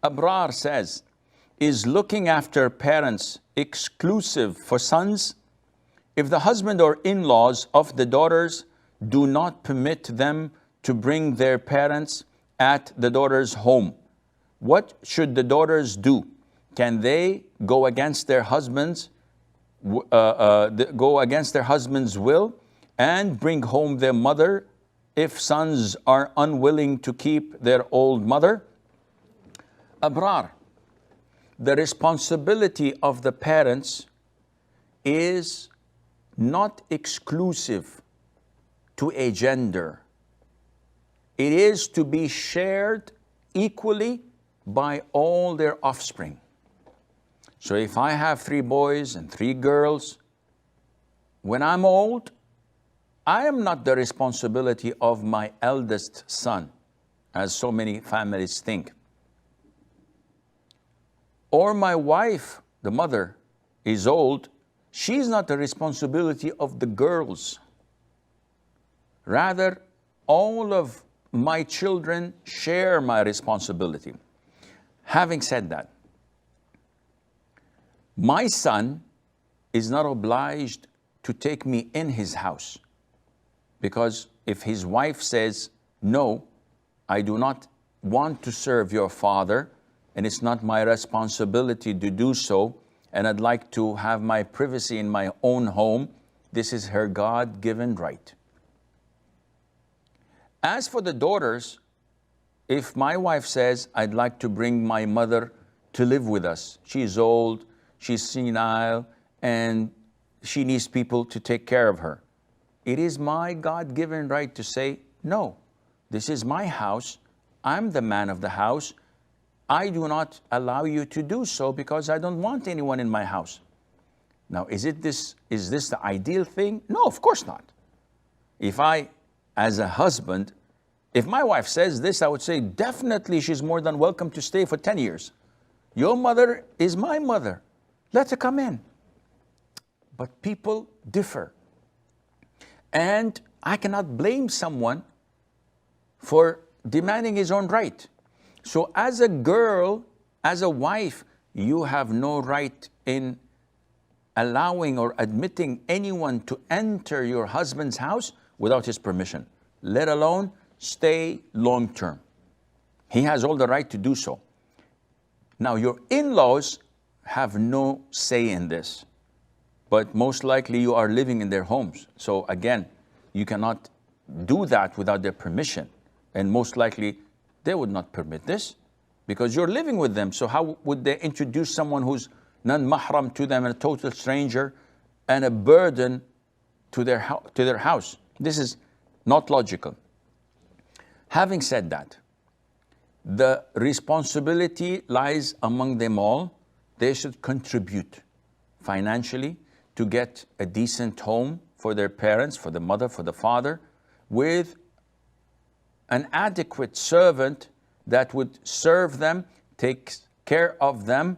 Abrar says, is looking after parents exclusive for sons? If the husband or in-laws of the daughters do not permit them to bring their parents at the daughter's home, what should the daughters do? Can they go against their husbands, will and bring home their mother if sons are unwilling to keep their old mother? Abrar, the responsibility of the parents is not exclusive to a gender. It is to be shared equally by all their offspring. So if I have 3 boys and 3 girls, when I'm old, I am not the responsibility of my eldest son, as so many families think. Or my wife, the mother, is old, she's not the responsibility of the girls. Rather, all of my children share my responsibility. Having said that, my son is not obliged to take me in his house, because if his wife says, no, I do not want to serve your father, and it's not my responsibility to do so, and I'd like to have my privacy in my own home, this is her God-given right. As for the daughters, if my wife says, I'd like to bring my mother to live with us, she's old, she's senile, and she needs people to take care of her, it is my God-given right to say, no, this is my house, I'm the man of the house, I do not allow you to do so because I don't want anyone in my house. Now, is this the ideal thing? No, of course not. If I, as a husband, if my wife says this, I would say, definitely she's more than welcome to stay for 10 years. Your mother is my mother. Let her come in. But people differ. And I cannot blame someone for demanding his own right. So as a girl, as a wife, you have no right in allowing or admitting anyone to enter your husband's house without his permission, let alone stay long term. He has all the right to do so. Now, your in-laws have no say in this, but most likely you are living in their homes. So again, you cannot do that without their permission. And most likely they would not permit this because you're living with them. So how would they introduce someone who's non-mahram to them and a total stranger and a burden to their house? This is not logical. Having said that, the responsibility lies among them all. They should contribute financially to get a decent home for their parents, for the mother, for the father, with an adequate servant that would serve them, take care of them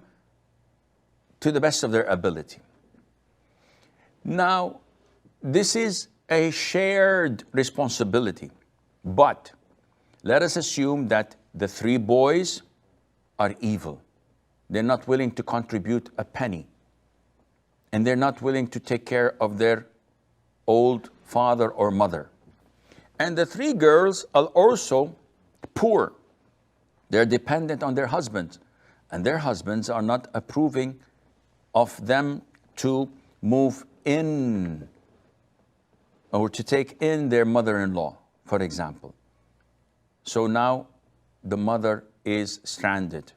to the best of their ability. Now, this is a shared responsibility, but let us assume that the 3 boys are evil. They're not willing to contribute a penny, and they're not willing to take care of their old father or mother. And the 3 girls are also poor. They're dependent on their husbands, and their husbands are not approving of them to move in or to take in their mother-in-law, for example. So now the mother is stranded.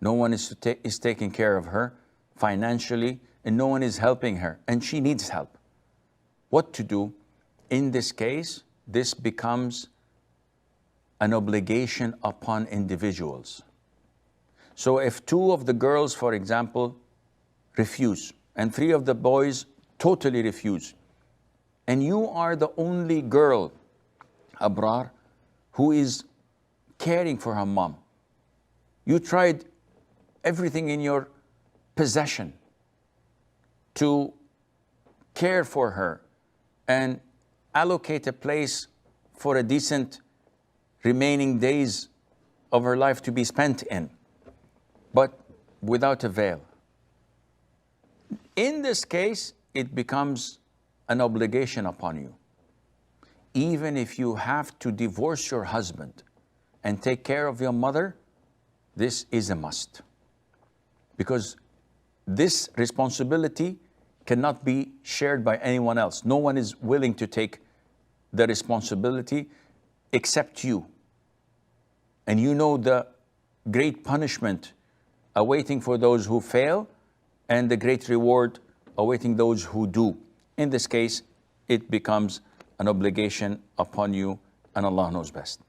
No one is taking care of her financially, and no one is helping her, and she needs help. What to do? In this case, this becomes an obligation upon individuals. So if 2 of the girls, for example, refuse, and 3 of the boys totally refuse, and you are the only girl, Abrar, who is caring for her mom, you tried everything in your possession to care for her and allocate a place for a decent remaining days of her life to be spent in. but without a veil. In this case, it becomes an obligation upon you. Even if you have to divorce your husband and take care of your mother, this is a must. Because this responsibility cannot be shared by anyone else. No one is willing to take the responsibility except you. And you know the great punishment awaiting for those who fail and the great reward awaiting those who do. In this case, it becomes an obligation upon you, and Allah knows best.